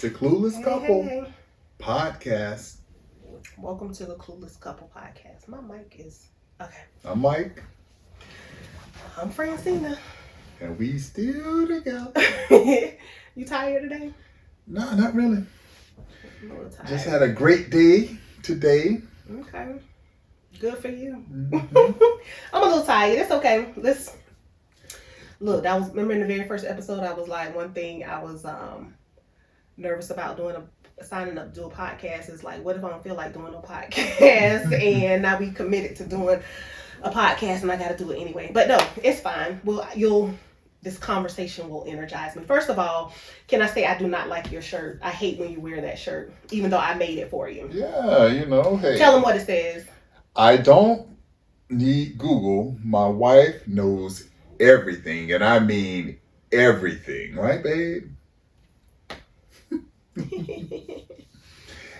the Clueless Couple Hey. Podcast. Welcome to the Clueless Couple Podcast. My mic is... Okay. I'm Mike. I'm Francina. And we still together. You tired today? No, not really. I'm a little tired. Just had a great day today. Okay. Good for you. Mm-hmm. I'm a little tired. It's okay. Look, remember in the very first episode, I was like, one thing I was nervous about signing up to do a podcast is like, what if I don't feel like doing a podcast? And now we committed to doing a podcast and I got to do it anyway. But no, it's fine. This conversation will energize me. First of all, can I say I do not like your shirt? I hate when you wear that shirt, even though I made it for you. Yeah, hey. Tell them what it says. I don't need Google. My wife knows everything, and I mean everything. Right, babe?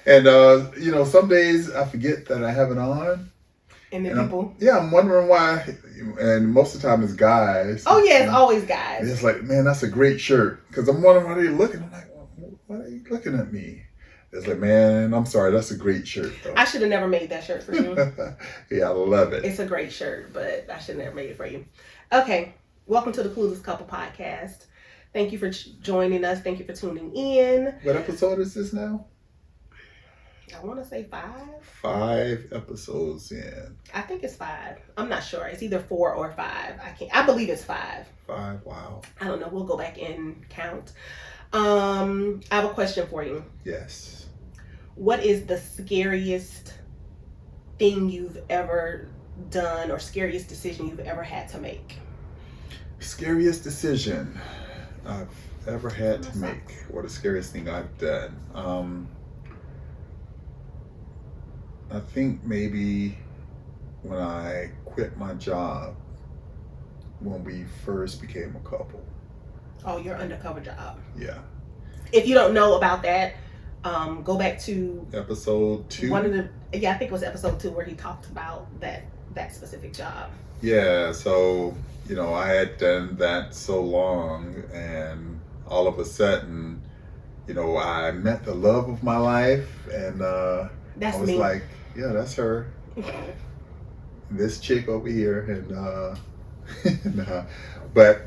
And, some days I forget that I have it on. And then people... I'm wondering why. And most of the time it's guys. Oh, yeah, it's always guys. And it's like, man, that's a great shirt. Because I'm wondering why they're looking. I'm like, why are you looking at me? It's like, man, I'm sorry. That's a great shirt, though. I should have never made that shirt for you. Yeah, I love it. It's a great shirt, but I should have never made it for you. Okay. Welcome to the Clueless Couple Podcast. Thank you for joining us. Thank you for tuning in. What episode is this now? I want to say 5. 5 episodes in. I think it's 5. I'm not sure. It's either 4 or 5. I believe it's 5. 5, wow. I don't know. We'll go back and count. I have a question for you. Yes. What is the scariest thing you've ever done or scariest decision you've ever had to make? Scariest decision I've ever had to make, or the scariest thing I've done. I think maybe when I quit my job when we first became a couple. Oh, your undercover job. Yeah. If you don't know about that, go back to episode 2. I think it was episode 2 where he talked about that specific job. Yeah, so I had done that so long, and all of a sudden, I met the love of my life, and I was me. like, yeah, that's her. This chick over here, but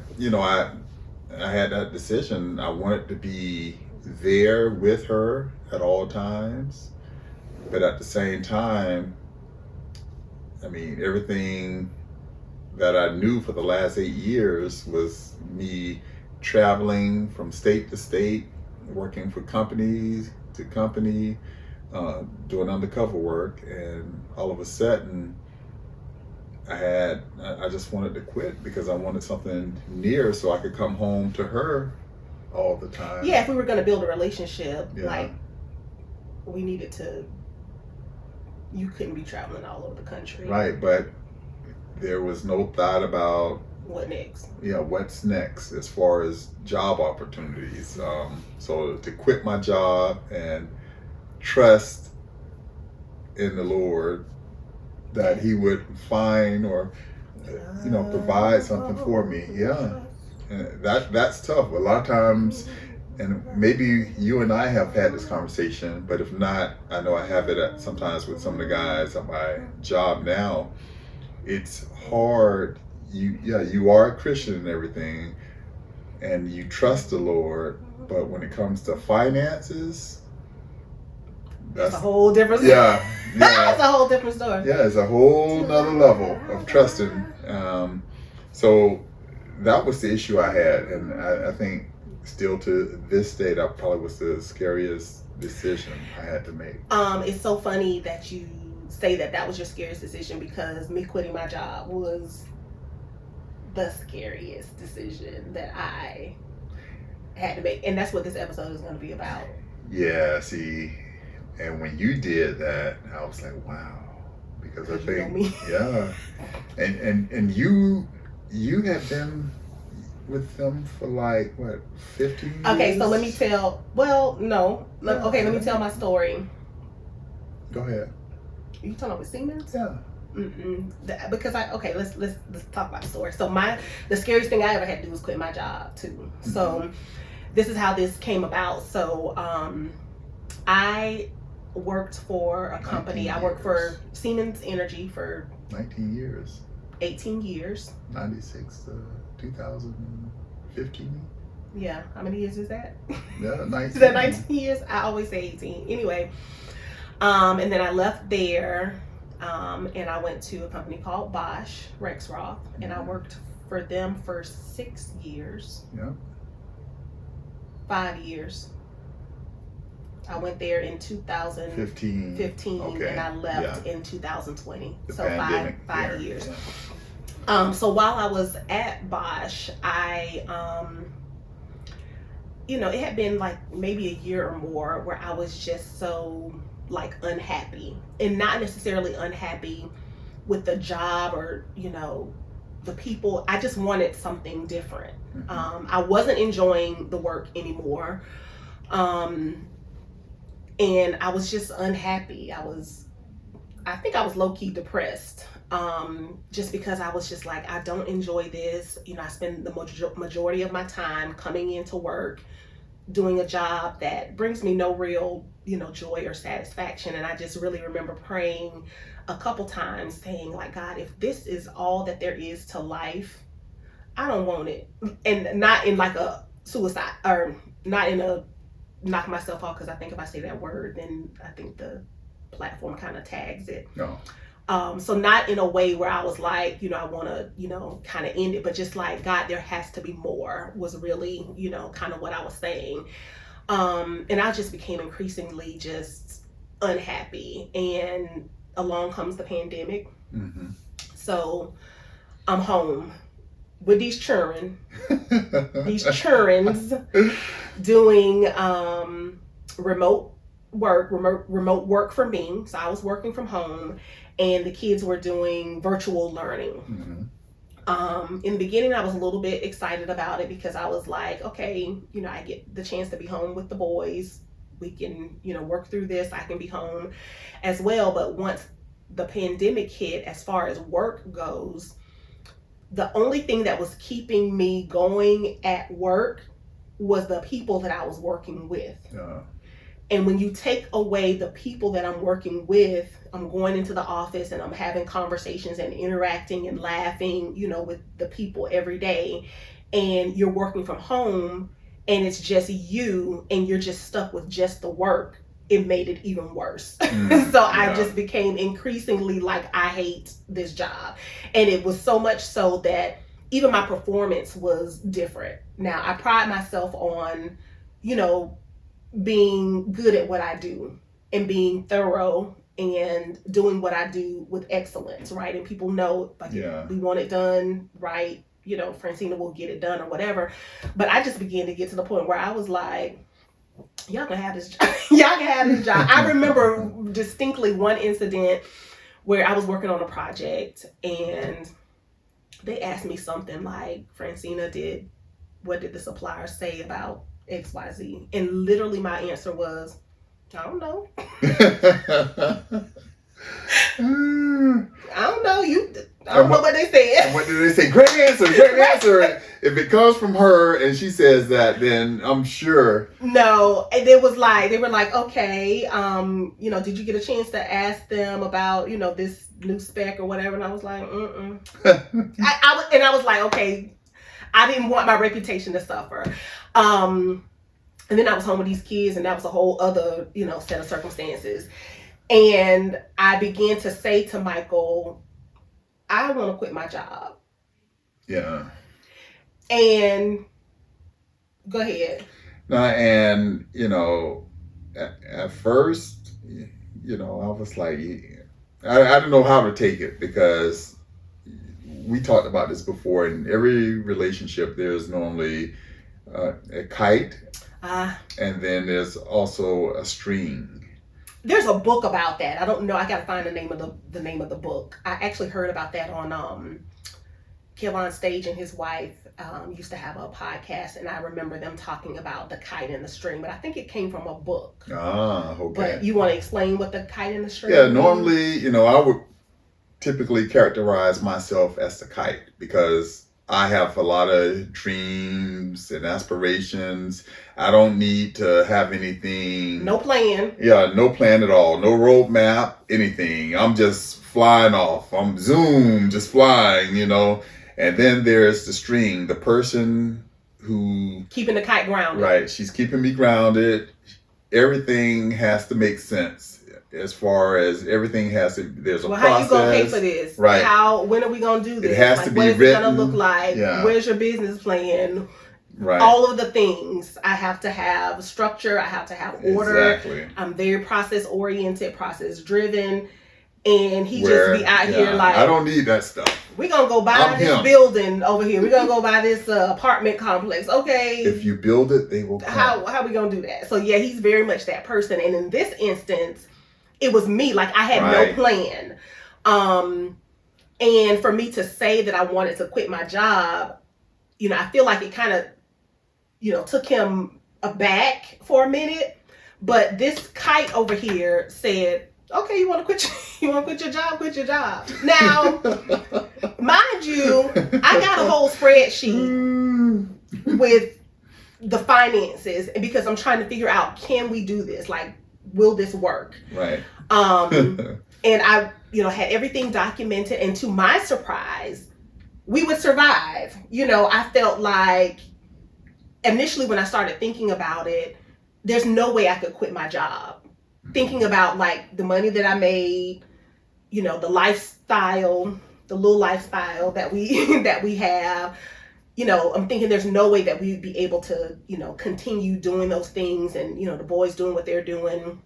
I had that decision. I wanted to be there with her at all times, but at the same time, everything that I knew for the last 8 years was me traveling from state to state, working for company to company, doing undercover work, and all of a sudden I just wanted to quit because I wanted something near so I could come home to her all the time. Yeah, if we were going to build a relationship, yeah. We needed to, you couldn't be traveling all over the country. Right, but there was no thought about what next. Yeah, what's next as far as job opportunities. So to quit my job and trust in the Lord that He would find or provide something for me. Yeah, and that's tough. A lot of times, and maybe you and I have had this conversation, but if not, I know I have it sometimes with some of the guys at my job now. It's hard. You are a Christian and everything, and you trust the Lord, but when it comes to finances, that's a whole different story. Yeah. That's a whole different story. Yeah, it's a whole nother level of trusting. So that was the issue I had, and I think still to this day, that probably was the scariest decision I had to make. It's so funny that you say that was your scariest decision, because me quitting my job was the scariest decision that I had to make, and that's what this episode is going to be about. Yeah, see, and when you did that, I was like, wow, because I think, yeah, and you have been with them for like what, 15 years? Okay, so let me tell. Well, no. Okay, let me tell my story. Go ahead. You talking about with Siemens? Yeah. Because let's talk about the story. So the scariest thing I ever had to do was quit my job too. So this is how this came about. So I worked for a company. I worked for Siemens Energy for 19 years. 18 years. 96 to 2015. Yeah, how many years is that? Yeah, 19. Is that 19 years? I always say 18. Anyway, and then I left there, and I went to a company called Bosch Rexroth, and I worked for them for 6 years. Yeah. 5 years. I went there in 2015, okay. and I left in 2020. The so five years. Yeah. So while I was at Bosch, I it had been like maybe a year or more where I was just so like unhappy, and not necessarily unhappy with the job or the people. I just wanted something different. I wasn't enjoying the work anymore, and I was just unhappy. I think I was low-key depressed, just because I was just like, I don't enjoy this. I spend the majority of my time coming into work doing a job that brings me no real joy or satisfaction. And I just really remember praying a couple times, saying like, God, if this is all that there is to life, I don't want it. And not in like a suicide, or not in a knock myself off, because I think if I say that word, then I think the platform kind of tags it. No. So not in a way where I was like, I want to, kind of end it, but just like, God, there has to be more, was really, kind of what I was saying. And I just became increasingly just unhappy. And along comes the pandemic. Mm-hmm. So I'm home with these churns doing remote work for me. So I was working from home, and the kids were doing virtual learning. Mm-hmm. In the beginning, I was a little bit excited about it, because I was like, okay, I get the chance to be home with the boys. We can, work through this. I can be home as well. But once the pandemic hit, as far as work goes, the only thing that was keeping me going at work was the people that I was working with. And when you take away the people that I'm working with, I'm going into the office and I'm having conversations and interacting and laughing, with the people every day. And you're working from home and it's just you, and you're just stuck with just the work. It made it even worse. I just became increasingly like, I hate this job. And it was so much so that even my performance was different. Now, I pride myself on, being good at what I do and being thorough and doing what I do with excellence, right? And people know, like, if we want it done right, Francina will get it done or whatever. But I just began to get to the point where I was like, y'all can have this job. Y'all can have this job. I remember distinctly one incident where I was working on a project, and they asked me something like, Francina, what did the supplier say about XYZ? And literally my answer was, I don't know. I don't know. I don't know what they said. What did they say? Great answer. Great answer. If it comes from her and she says that, then I'm sure. No, and they were like, okay, did you get a chance to ask them about, this new spec or whatever? And I was like, I was like, okay, I didn't want my reputation to suffer. And then I was home with these kids, and that was a whole other, set of circumstances. And I began to say to Michael, I want to quit my job. Yeah. And go ahead. No, and at first, I was like, I didn't know how to take it, because we talked about this before. In every relationship, there's normally a kite, and then there's also a string. There's a book about that. I don't know. I gotta find the name of the book. I actually heard about that on Kevon Stage and his wife used to have a podcast, and I remember them talking about the kite and the string, but I think it came from a book. Okay. But you want to explain what the kite and the string means? Normally, I would typically characterize myself as the kite, because I have a lot of dreams and aspirations. I don't need to have anything. No plan. Yeah, no plan at all. No roadmap, anything. I'm just flying off. I'm zoom, just flying, And then there's the string, the person who... Keeping the kite grounded. Right. She's keeping me grounded. Everything has to make sense. As far as everything has to, there's a process. How you gonna pay for this? Right. When are we gonna do this? It has to be what is written. It gonna look like? Yeah. Where's your business plan? Right. All of the things. I have to have structure. I have to have order. Exactly. I'm very process oriented, process driven, and he just be out here like, I don't need that stuff. We're gonna go buy this building over here. We're gonna go buy this apartment complex. Okay. If you build it, they will come. How we gonna do that? So yeah, he's very much that person. And in this instance, it was me. Like I had no plan. And for me to say that I wanted to quit my job, I feel like it kind of, took him aback for a minute. But this kite over here said, okay, you want to quit your job? Quit your job. Now, mind you, I got a whole spreadsheet with the finances, and because I'm trying to figure out, can we do this? Like, will this work? Right. And I, had everything documented, and to my surprise, we would survive. I felt like initially when I started thinking about it, there's no way I could quit my job. Thinking about like the money that I made, the lifestyle, the little lifestyle that we have, I'm thinking there's no way that we'd be able to, continue doing those things and, the boys doing what they're doing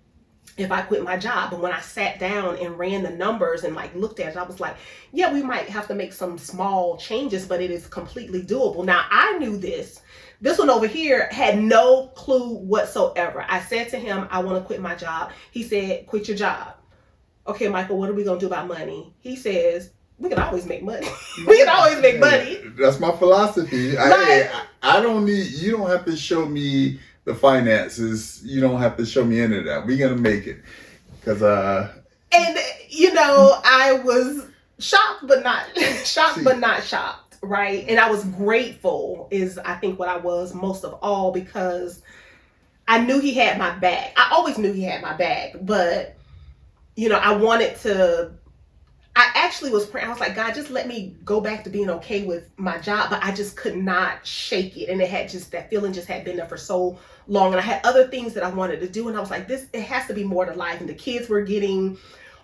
if I quit my job. But when I sat down and ran the numbers and like looked at it, I was like, yeah, we might have to make some small changes, but it is completely doable. Now I knew this. This one over here had no clue whatsoever. I said to him, I want to quit my job. He said, quit your job. Okay, Michael, what are we going to do about money? He says, we can always make money. We can always make money. That's my philosophy. I don't need, you don't have to show me the finances. You don't have to show me any of that. We're going to make it. Because, and, I was shocked, but not shocked. Right. And I was grateful is I think what I was most of all, because I knew he had my back. I always knew he had my back, but I actually was praying. I was like, God, just let me go back to being okay with my job. But I just could not shake it. And that feeling just had been there for so long. And I had other things that I wanted to do. And I was like, it has to be more to life. And the kids were getting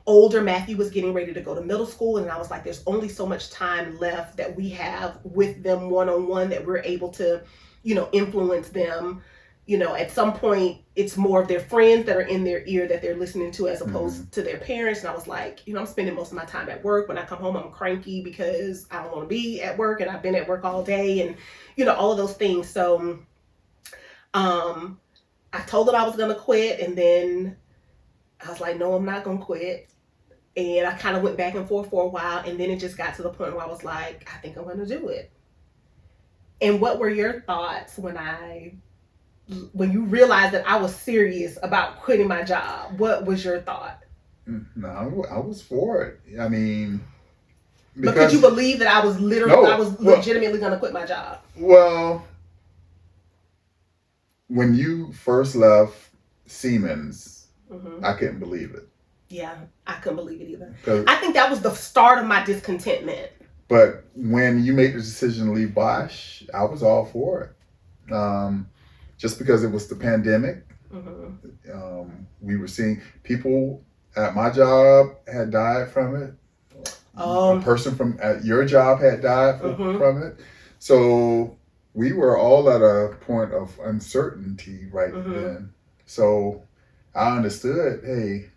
older. Matthew was getting ready to go to middle school. And I was like, there's only so much time left that we have with them one-on-one that we're able to, influence them. At some point it's more of their friends that are in their ear that they're listening to as opposed to their parents. And I was like, I'm spending most of my time at work. When I come home, I'm cranky because I don't want to be at work and I've been at work all day and, all of those things. So, I told him I was going to quit, and then I was like, no, I'm not going to quit. And I kind of went back and forth for a while, and then it just got to the point where I was like, I think I'm going to do it. And what were your thoughts when you realized that I was serious about quitting my job? What was your thought? No, I was for it. I mean, but could you believe that I was legitimately going to quit my job? Well, when you first left Siemens, I couldn't believe it. Yeah, I couldn't believe it either. I think that was the start of my discontentment. But when you made the decision to leave Bosch, I was all for it. Just because it was the pandemic. We were seeing people at my job had died from it. A person at your job had died from it. So we were all at a point of uncertainty right then. So I understood, hey,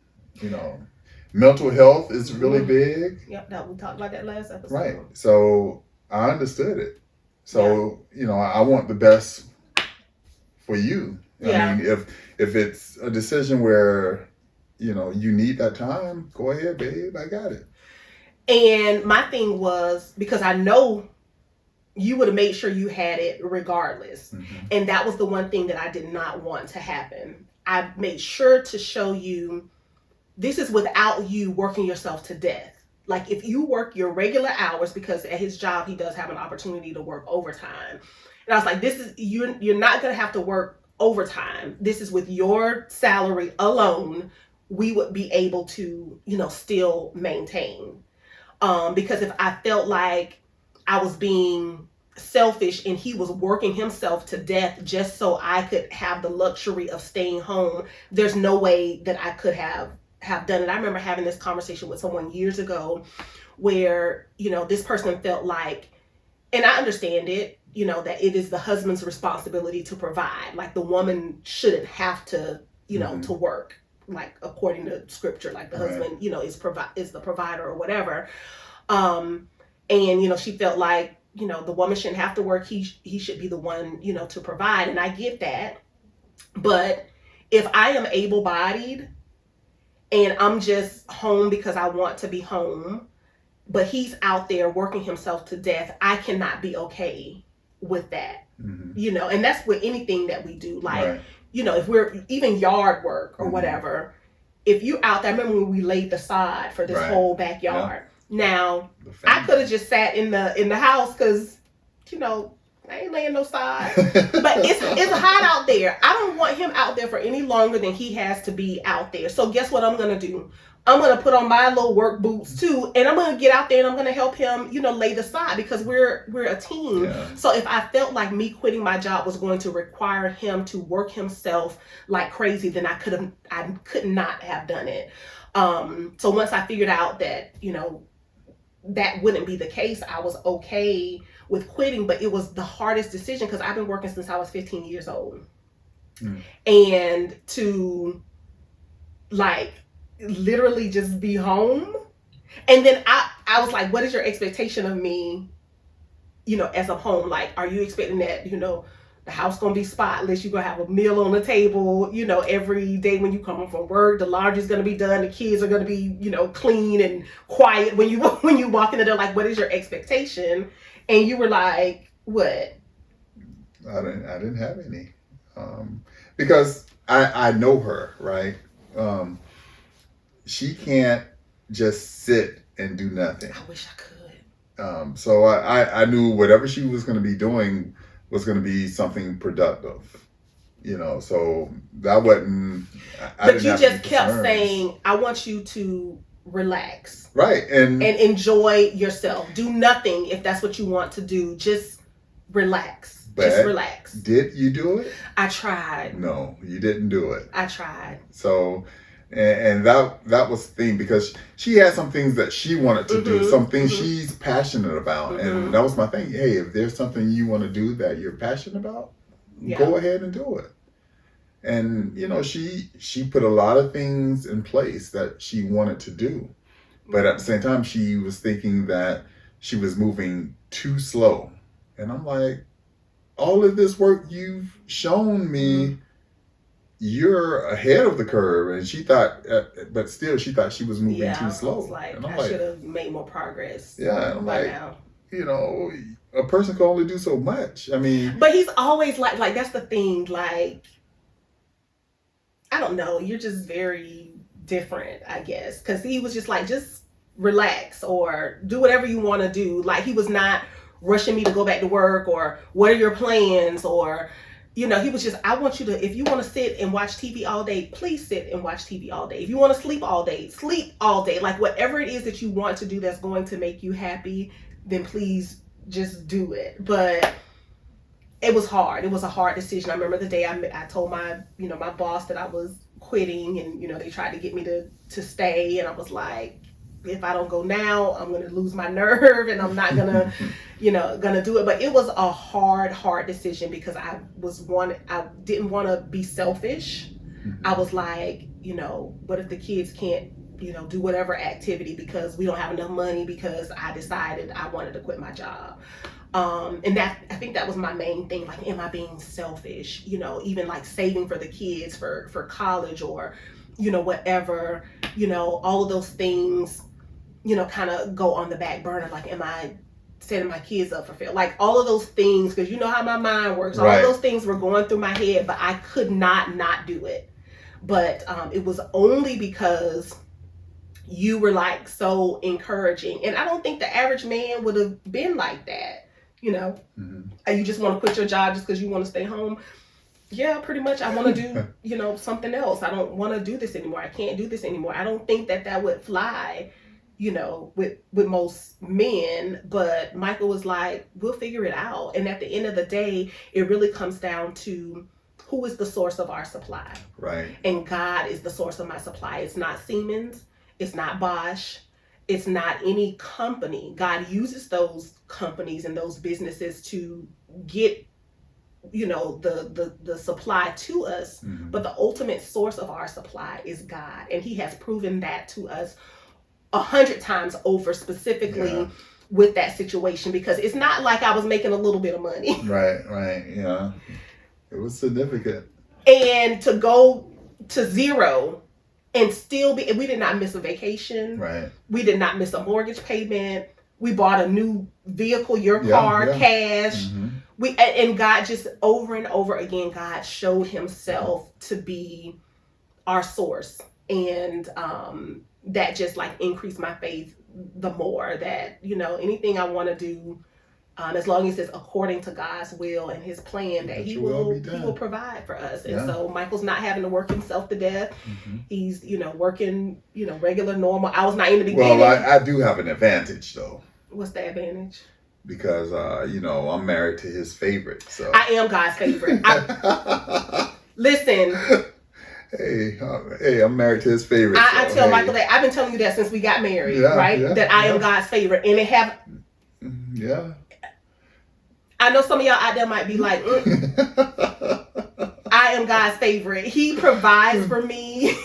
mental health is really big. Yep, we talked about that last episode. Right. So I understood it. So, I want the best for you. I mean, if it's a decision where, you need that time, go ahead, babe. I got it. And my thing was, because I know you would have made sure you had it regardless. And that was the one thing that I did not want to happen. I made sure to show you this is without you working yourself to death. Like if you work your regular hours, because at his job he does have an opportunity to work overtime. And I was like, this is, you're not gonna have to work overtime. This is with your salary alone, we would be able to, still maintain. Because if I felt like I was being selfish and he was working himself to death just so I could have the luxury of staying home, there's no way that I could have done it. I remember having this conversation with someone years ago where, this person felt like, and I understand it, that it is the husband's responsibility to provide. Like the woman shouldn't have to, to work, like according to scripture, like the husband, is the provider or whatever. And, she felt like, the woman shouldn't have to work. He should be the one, to provide. And I get that. But if I am able-bodied and I'm just home because I want to be home, but he's out there working himself to death, I cannot be okay with that. And that's with anything that we do. Like, if we're even yard work or whatever, if you out there, I remember when we laid the sod for this whole backyard. Now, I could have just sat in the house because, I ain't laying no sod. But it's hot out there. I don't want him out there for any longer than he has to be out there. So guess what I'm going to do? I'm going to put on my little work boots too. And I'm going to get out there and I'm going to help him, lay the sod because we're a team. Yeah. So if I felt like me quitting my job was going to require him to work himself like crazy, then I could not have done it. So once I figured out that, that wouldn't be the case, I was okay with quitting, but it was the hardest decision because I've been working since I was 15 years old. And to like literally just be home. And then I was like, what is your expectation of me, as I'm home? Like, are you expecting that, the house gonna be spotless, you're gonna have a meal on the table, every day when you come home from work, the laundry's gonna be done, the kids are gonna be, clean and quiet when you walk in the door? Like, what is your expectation? And you were like, what? I didn't have any. Because I know her, right? She can't just sit and do nothing. I wish I could. So I knew whatever she was going to be doing was going to be something productive, so that wasn't, but you just kept saying, I want you to relax. Right. And enjoy yourself. Do nothing if that's what you want to do. Just relax. Just relax. Did you do it? I tried. No, you didn't do it. I tried. So, and that was the thing, because she had some things that she wanted to do, some things she's passionate about. And that was my thing. Hey, if there's something you want to do that you're passionate about, go ahead and do it. And, she put a lot of things in place that she wanted to do. But at the same time, she was thinking that she was moving too slow. And I'm like, all of this work you've shown me, you're ahead of the curve. And she thought, but still, she thought she was moving too slow. I was like, I should have made more progress. Yeah, and I'm like, now. A person can only do so much. I mean, but he's always like that's the thing. Like, I don't know. You're just very different, I guess, because he was just like, just relax or do whatever you want to do. Like, he was not rushing me to go back to work or what are your plans, or he was just, I want you to, if you want to sit and watch TV all day, please sit and watch TV all day. If you want to sleep all day, sleep all day. Like, whatever it is that you want to do that's going to make you happy, then please just do it. But it was hard. It was a hard decision. I remember the day I told my boss that I was quitting, and they tried to get me to stay, and I was like, if I don't go now, I'm going to lose my nerve and I'm not going to, going to do it. But it was a hard decision because I didn't want to be selfish. I was like, what if the kids can't, do whatever activity because we don't have enough money because I decided I wanted to quit my job. And I think that was my main thing. Like, am I being selfish? Even like saving for the kids for college or, whatever, all of those things, kind of go on the back burner. Like, am I setting my kids up for failure? Like, all of those things, because how my mind works, all of those things were going through my head, but I could not do it. But it was only because, you were like so encouraging. And I don't think the average man would have been like that. You know, you just want to quit your job just because you want to stay home. Yeah, pretty much. I want to do, you know, something else. I don't want to do this anymore. I can't do this anymore. I don't think that would fly, you know, with most men. But Michael was like, we'll figure it out. And at the end of the day, it really comes down to who is the source of our supply. Right. And God is the source of my supply. It's not Siemens. It's not Bosch. It's not any company. God uses those companies and those businesses to get, you know, the supply to us, but the ultimate source of our supply is God, and He has proven that to us 100 times over, specifically with that situation, because it's not like I was making a little bit of money. Right, yeah, it was significant, and to go to zero and still be, we did not miss a vacation, right? We did not miss a mortgage payment. We bought a new vehicle, your car, cash. And God just over and over again, God showed Himself to be our source. And that just like increased my faith the more, that, you know, anything I want to do, as long as it's according to God's will and His plan, that He will provide for us. And so Michael's not having to work himself to death. He's, you know, working, you know, regular, normal. I was not in the beginning. Well, I do have an advantage though. What's the advantage? Because, you know, I'm married to his favorite. So I am God's favorite. Listen. Hey, I'm married to his favorite. I tell Michael that. I've been telling you that since we got married, right? That I am God's favorite. And it have... Yeah. I know some of y'all out there might be like, I am God's favorite. He provides for me.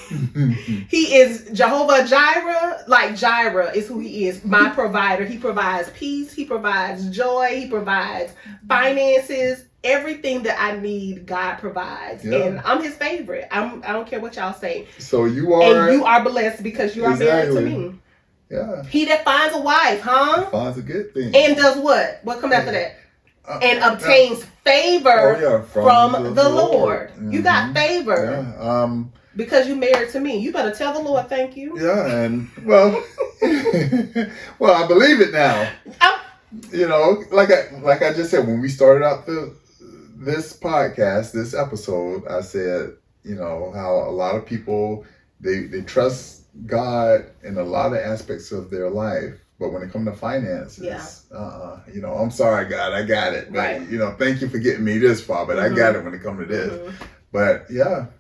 He is Jehovah Jireh. Like Jireh is who He is, my provider. He provides peace. He provides joy. He provides finances. Everything that I need, God provides. And I'm His favorite. I don't care what y'all say. So you are. And you are blessed because you are married to me. Yeah. He that finds a wife, finds a good thing. And does what? What comes after that? And obtains favor from the Lord. You got favor. Because you married to me. You better tell the Lord thank you. Yeah, and well, well, I believe it now. You know, like I just said, when we started out this podcast, this episode, I said, you know, how a lot of people they trust God in a lot of aspects of their life. But when it comes to finances, you know, I'm sorry, God, I got it. But, you know, thank you for getting me this far, but I got it when it comes to this. But,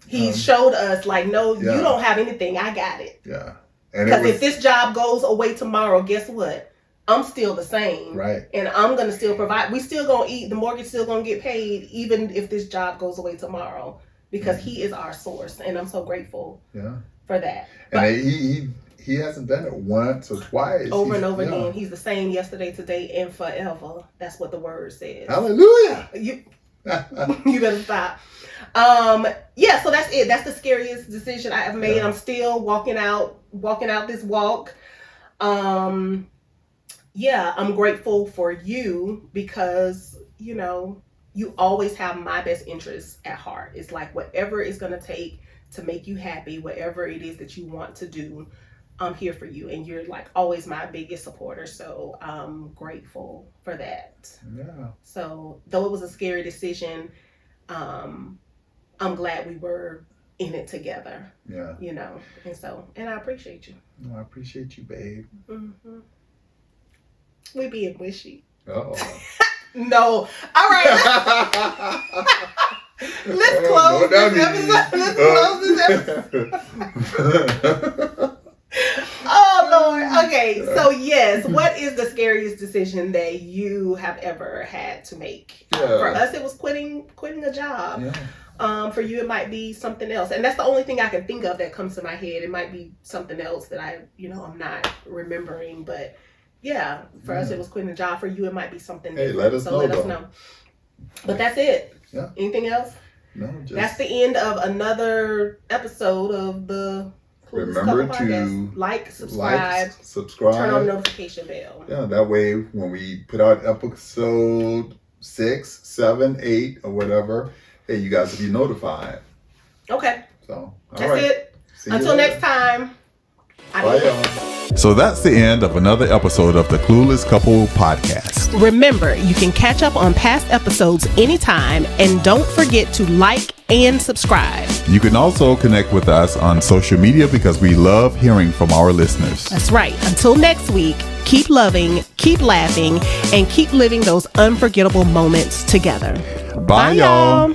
He showed us, like, no, you don't have anything. I got it. Yeah. Because if this job goes away tomorrow, guess what? I'm still the same. Right. And I'm going to still provide. We still going to eat. The mortgage still going to get paid, even if this job goes away tomorrow. Because He is our source. And I'm so grateful for that. And He hasn't done it once or twice. Over and over again. He's the same yesterday, today, and forever. That's what the word says. Hallelujah. You better stop. So that's it. That's the scariest decision I have made. I'm still walking out this walk. I'm grateful for you because, you know, you always have my best interests at heart. It's like whatever it's going to take to make you happy, whatever it is that you want to do, I'm here for you. And you're like always my biggest supporter. So I'm grateful for that. Yeah. So though it was a scary decision, I'm glad we were in it together. Yeah. You know, and I appreciate you. No, I appreciate you, babe. We being wishy. Uh-oh. No. All right. Let's close this episode. Oh, Lord. Okay. So, yes. What is the scariest decision that you have ever had to make? For us, it was quitting a job. Yeah. For you, it might be something else. And that's the only thing I can think of that comes to my head. It might be something else that I'm not remembering. But, yeah, for us, it was quitting a job. For you, it might be something different. Let us know. But that's it. Yeah. Anything else? No, that's the end of another episode of the Clueless Couple Podcast. Like, subscribe, turn on the notification bell. Yeah, that way when we put out episode 6, 7, 8, or whatever, hey, you guys will be notified. Okay. So that's it. Until next time. Bye, y'all. So that's the end of another episode of the Clueless Couple Podcast. Remember, you can catch up on past episodes anytime, and don't forget to like and subscribe. You can also connect with us on social media because we love hearing from our listeners. That's right. Until next week, keep loving, keep laughing, and keep living those unforgettable moments together. Bye, y'all.